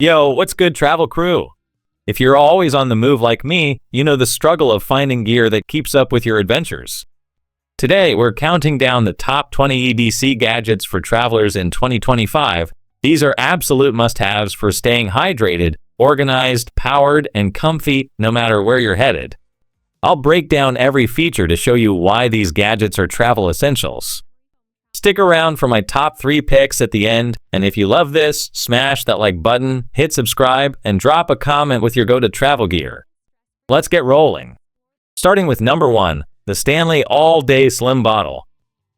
Yo, what's good, travel crew? If you're always on the move like me, you know the struggle of finding gear that keeps up with your adventures. Today, we're counting down the top 20 EDC gadgets for travelers in 2025. These are absolute must-haves for staying hydrated, organized, powered, and comfy no matter where you're headed. I'll break down every feature to show you why these gadgets are travel essentials. Stick around for my top 3 picks at the end, and if you love this, smash that like button, hit subscribe, and drop a comment with your go-to travel gear. Let's get rolling. Starting with number 1, the Stanley All-Day Slim Bottle.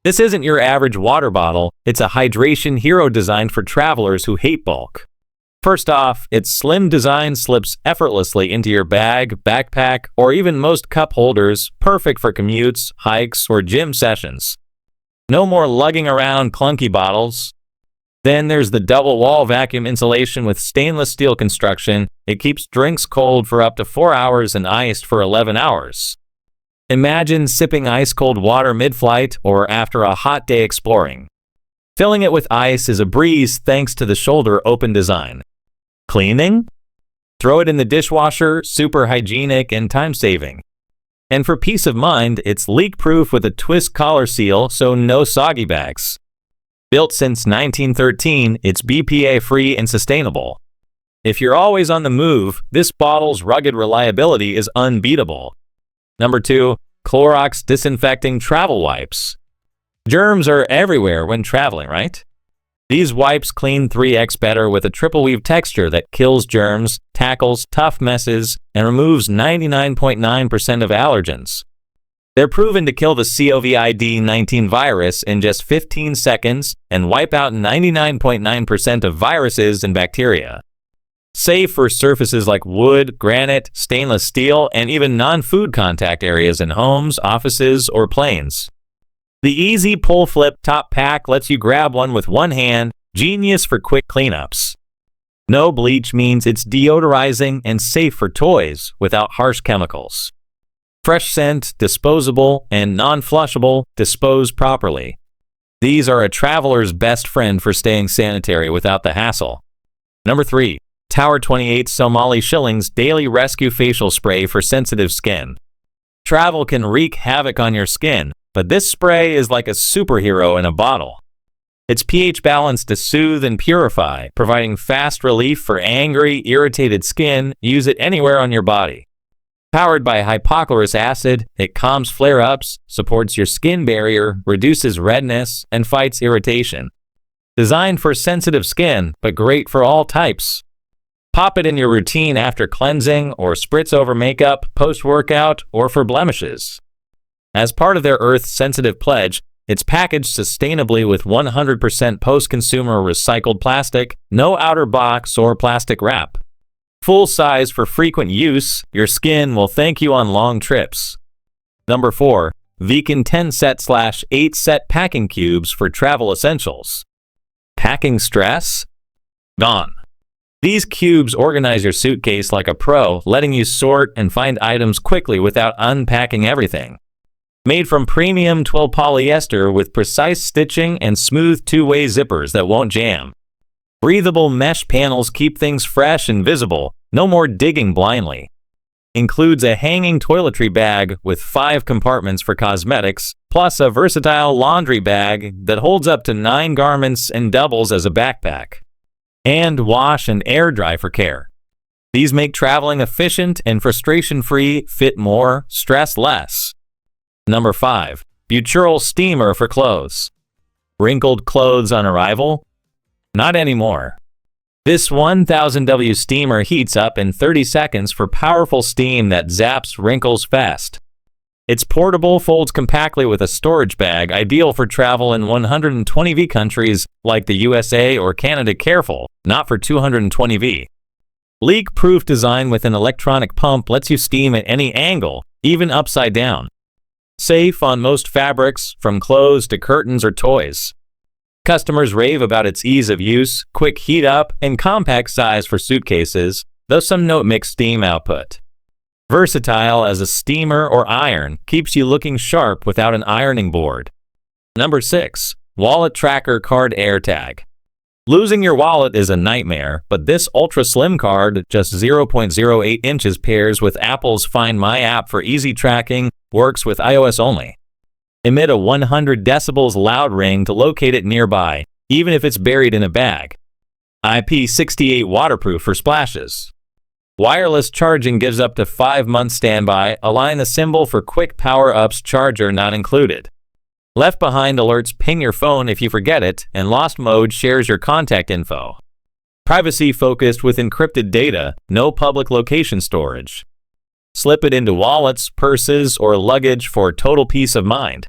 This isn't your average water bottle, it's a hydration hero designed for travelers who hate bulk. First off, its slim design slips effortlessly into your bag, backpack, or even most cup holders, perfect for commutes, hikes, or gym sessions. No more lugging around clunky bottles. Then there's the double wall vacuum insulation with stainless steel construction. It keeps drinks cold for up to 4 hours and iced for 11 hours. Imagine sipping ice-cold water mid-flight or after a hot day exploring. Filling it with ice is a breeze thanks to the shoulder open design. Cleaning? Throw it in the dishwasher, super hygienic and time-saving. And for peace of mind, it's leak-proof with a twist collar seal, so no soggy bags. Built since 1913, it's BPA-free and sustainable. If you're always on the move, this bottle's rugged reliability is unbeatable. Number 2, Clorox Disinfecting Travel Wipes. Germs are everywhere when traveling, right? These wipes clean 3x better with a triple weave texture that kills germs, tackles tough messes, and removes 99.9% of allergens. They're proven to kill the COVID-19 virus in just 15 seconds and wipe out 99.9% of viruses and bacteria. Safe for surfaces like wood, granite, stainless steel, and even non-food contact areas in homes, offices, or planes. The easy pull flip top pack lets you grab one with one hand, genius for quick cleanups. No bleach means it's deodorizing and safe for toys without harsh chemicals. Fresh scent, disposable, and non-flushable, dispose properly. These are a traveler's best friend for staying sanitary without the hassle. Number 3, Tower 28 Somali Shillings Daily Rescue Facial Spray for sensitive skin. Travel can wreak havoc on your skin, but this spray is like a superhero in a bottle. It's pH balanced to soothe and purify, providing fast relief for angry, irritated skin. Use it anywhere on your body. Powered by hypochlorous acid, it calms flare-ups, supports your skin barrier, reduces redness, and fights irritation. Designed for sensitive skin, but great for all types. Pop it in your routine after cleansing, or spritz over makeup, post-workout, or for blemishes. As part of their Earth-sensitive pledge, it's packaged sustainably with 100% post-consumer recycled plastic, no outer box or plastic wrap. Full size for frequent use, your skin will thank you on long trips. Number 4, Veken 10-set/8 set packing cubes for travel essentials. Packing stress? Gone. These cubes organize your suitcase like a pro, letting you sort and find items quickly without unpacking everything. Made from premium twill polyester with precise stitching and smooth two-way zippers that won't jam. Breathable mesh panels keep things fresh and visible, no more digging blindly. Includes a hanging toiletry bag with 5 compartments for cosmetics, plus a versatile laundry bag that holds up to 9 garments and doubles as a backpack. And wash and air dry for care. These make traveling efficient and frustration-free, fit more, stress less. Number 5, BEAUTURAL Steamer for clothes. Wrinkled clothes on arrival? Not anymore. This 1000W steamer heats up in 30 seconds for powerful steam that zaps wrinkles fast. It's portable, folds compactly with a storage bag, ideal for travel in 120V countries like the USA or Canada. Careful, not for 220V. Leak-proof design with an electronic pump lets you steam at any angle, even upside down. Safe on most fabrics, from clothes to curtains or toys. Customers rave about its ease of use, quick heat up, and compact size for suitcases, though some note mixed steam output. Versatile as a steamer or iron, keeps you looking sharp without an ironing board. Number 6, Wallet Tracker Card AirTag. Losing your wallet is a nightmare, but this ultra-slim card, just 0.08 inches, pairs with Apple's Find My app for easy tracking, works with iOS only. Emit a 100 decibels loud ring to locate it nearby, even if it's buried in a bag. IP68 waterproof for splashes. Wireless charging gives up to 5 months standby. Align the symbol for quick power-ups, charger not included. Left behind alerts ping your phone if you forget it, and lost mode shares your contact info. Privacy focused with encrypted data, no public location storage. Slip it into wallets, purses, or luggage for total peace of mind.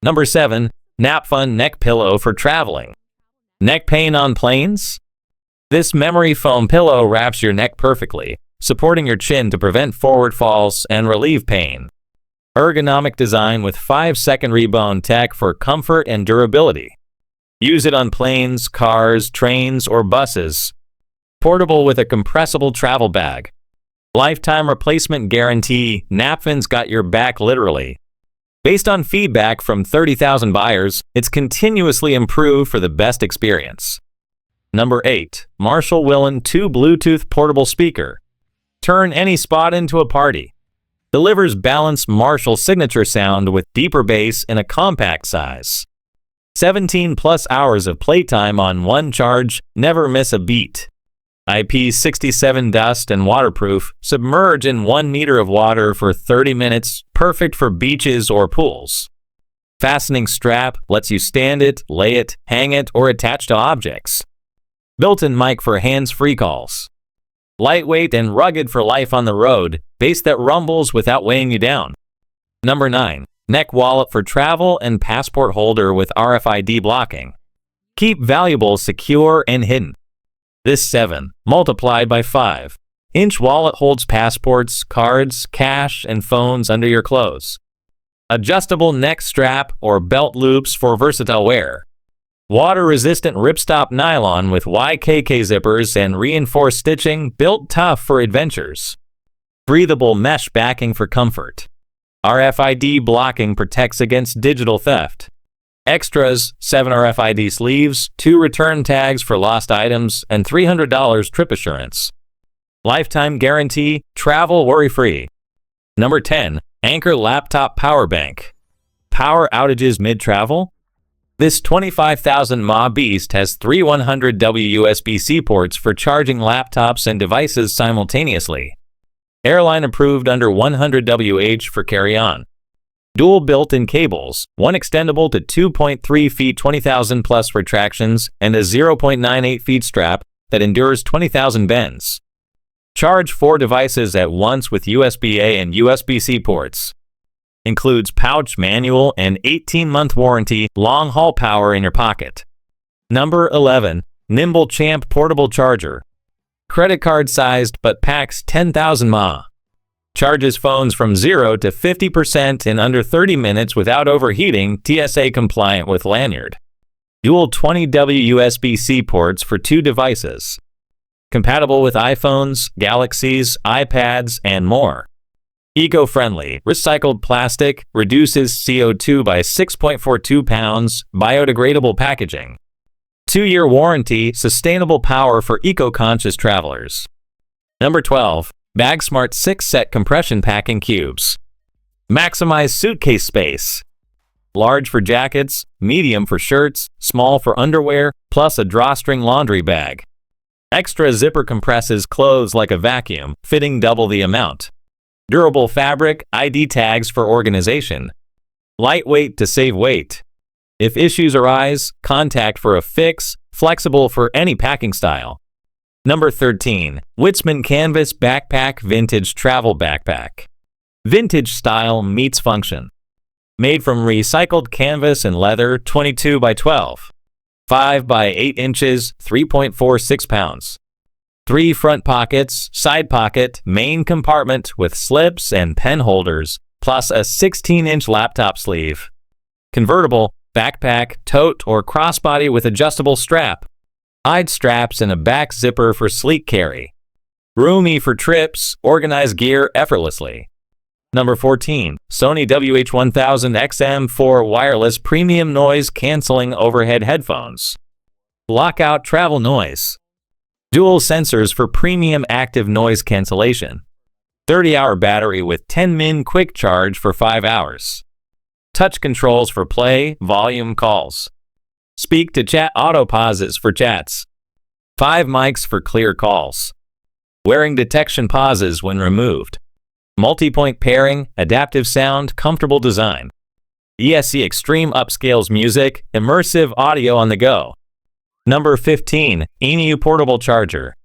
Number 7. Napfun neck pillow for traveling. Neck pain on planes? This memory foam pillow wraps your neck perfectly, supporting your chin to prevent forward falls and relieve pain. Ergonomic design with 5-second rebound tech for comfort and durability. Use it on planes, cars, trains, or buses. Portable with a compressible travel bag. Lifetime replacement guarantee. Napfun's got your back literally. Based on feedback from 30,000 buyers, it's continuously improved for the best experience. Number 8. Marshall Willen 2 Bluetooth portable speaker. Turn any spot into a party. Delivers balanced Marshall signature sound with deeper bass in a compact size. 17+ hours of playtime on one charge, never miss a beat. IP67 dust and waterproof, submerge in 1 meter of water for 30 minutes, perfect for beaches or pools. Fastening strap lets you stand it, lay it, hang it, or attach to objects. Built-in mic for hands-free calls. Lightweight and rugged for life on the road, bass that rumbles without weighing you down. Number 9. Neck wallet for travel and passport holder with RFID blocking. Keep valuables secure and hidden. This 7, multiplied by 5-inch wallet holds passports, cards, cash, and phones under your clothes. Adjustable neck strap or belt loops for versatile wear. Water-resistant ripstop nylon with YKK zippers and reinforced stitching, built tough for adventures. Breathable mesh backing for comfort. RFID blocking protects against digital theft. Extras: 7 RFID sleeves, 2 return tags for lost items, and $300 trip assurance. Lifetime guarantee, travel worry-free. Number 10. Anker laptop power bank. Power outages mid-travel? This 25,000 mAh beast has 3 100W USB-C ports for charging laptops and devices simultaneously. Airline approved under 100WH for carry-on. Dual built-in cables, one extendable to 2.3 feet 20,000 plus retractions, and a 0.98 feet strap that endures 20,000 bends. Charge 4 devices at once with USB-A and USB-C ports. Includes pouch manual and 18-month warranty, long-haul power in your pocket. Number 11. Nimble Champ portable charger. Credit card sized but packs 10,000 mAh. Charges phones from 0 to 50% in under 30 minutes without overheating, TSA compliant with lanyard. Dual 20W USB-C ports for 2 devices. Compatible with iPhones, Galaxies, iPads, and more. Eco-friendly, recycled plastic, reduces CO2 by 6.42 pounds, biodegradable packaging. 2-year warranty, sustainable power for eco-conscious travelers. Number 12. BAGSMART 6-set compression packing cubes. Maximize suitcase space. Large for jackets, medium for shirts, small for underwear, plus a drawstring laundry bag. Extra zipper compresses clothes like a vacuum, fitting double the amount. Durable fabric, ID tags for organization. Lightweight to save weight. If issues arise, contact for a fix, flexible for any packing style. Number 13. WITZMAN Canvas Backpack Vintage Travel Backpack. Vintage style meets function. Made from recycled canvas and leather, 22 by 12. 5 by 8 inches, 3.46 pounds. 3 front pockets, side pocket, main compartment with slips and pen holders, plus a 16-inch laptop sleeve. Convertible, backpack, tote, or crossbody with adjustable strap. Side straps and a back zipper for sleek carry. Roomy for trips, organize gear effortlessly. Number 14. Sony WH-1000 XM4 Wireless Premium Noise Cancelling Overhead Headphones. Lockout travel noise. Dual sensors for premium active noise cancellation. 30-hour battery with 10min quick charge for 5 hours. Touch controls for play, volume calls. Speak to chat auto pauses for chats. 5 mics for clear calls. Wearing detection pauses when removed. Multi-point pairing, adaptive sound, comfortable design. ESC Extreme upscales music, immersive audio on the go. Number 15, ENU Portable Charger.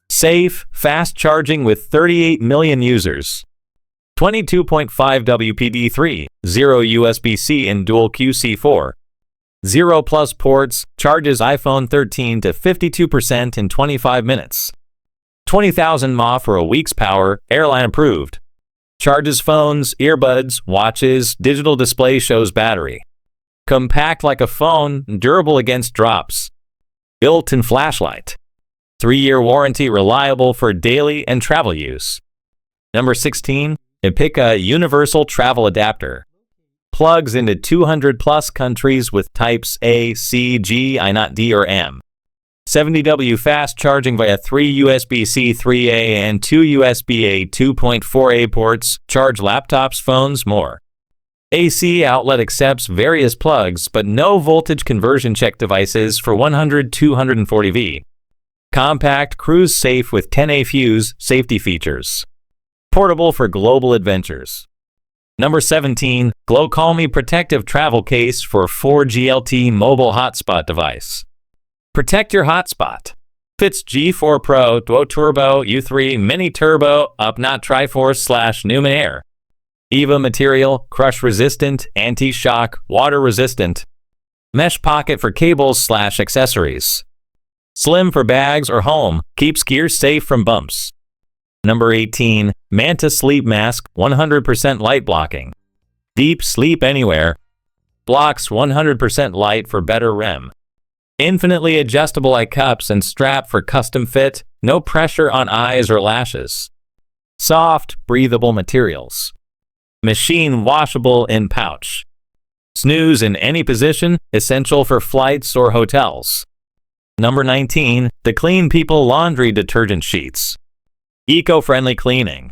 Safe, fast charging with 38 million users. 22.5 WPD3, 0 USB-C and dual QC4. 0 plus ports, charges iPhone 13 to 52% in 25 minutes. 20,000 mAh for a week's power, airline approved. Charges phones, earbuds, watches, digital display shows battery. Compact like a phone, durable against drops. Built-in flashlight. 3-year warranty, reliable for daily and travel use. Number 16, Epica Universal Travel Adapter. Plugs into 200 plus countries with types A, C, G, I not D or M. 70W fast charging via 3 USB-C 3A and 2 USB-A 2.4A ports, charge laptops, phones, more. AC outlet accepts various plugs but no voltage conversion check devices for 100-240V. Compact, cruise safe with 10A fuse, safety features. Portable for global adventures. Number 17, Glow Call Me Protective Travel Case for 4G LTE mobile hotspot device. Protect your hotspot. Fits G4 Pro, Duo Turbo, U3, Mini Turbo, Up Not Triforce / Newman Air. EVA material, crush resistant, anti-shock, water resistant. Mesh pocket for cables / accessories. Slim for bags or home, keeps gear safe from bumps. Number 18, Manta Sleep Mask, 100% light blocking. Deep sleep anywhere. Blocks 100% light for better REM. Infinitely adjustable eye cups and strap for custom fit, no pressure on eyes or lashes. Soft, breathable materials. Machine washable in pouch. Snooze in any position, essential for flights or hotels. Number 19, the Clean People Laundry Detergent Sheets. Eco-friendly cleaning.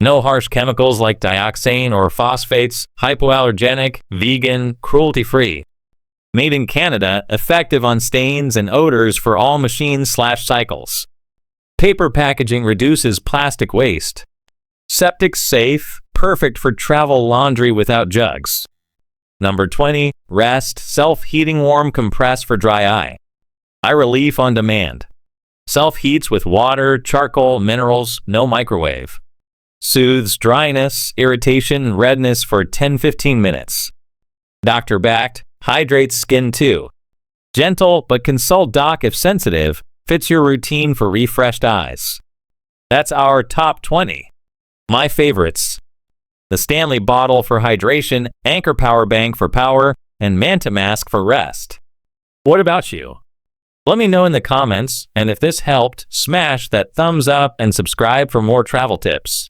No harsh chemicals like dioxane or phosphates, hypoallergenic, vegan, cruelty-free. Made in Canada, effective on stains and odors for all machines / cycles. Paper packaging reduces plastic waste. Septic safe, perfect for travel laundry without jugs. Number 20, Rest Self-Heating Warm Compress for dry eye. Eye relief on demand. Self-heats with water, charcoal, minerals, no microwave. Soothes dryness, irritation, redness for 10-15 minutes. Doctor-backed, hydrates skin too. Gentle, but consult doc if sensitive, fits your routine for refreshed eyes. That's our top 20. My favorites. The Stanley bottle for hydration, Anker power bank for power, and Manta mask for rest. What about you? Let me know in the comments, and if this helped, smash that thumbs up and subscribe for more travel tips.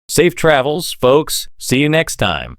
Safe travels, folks. See you next time.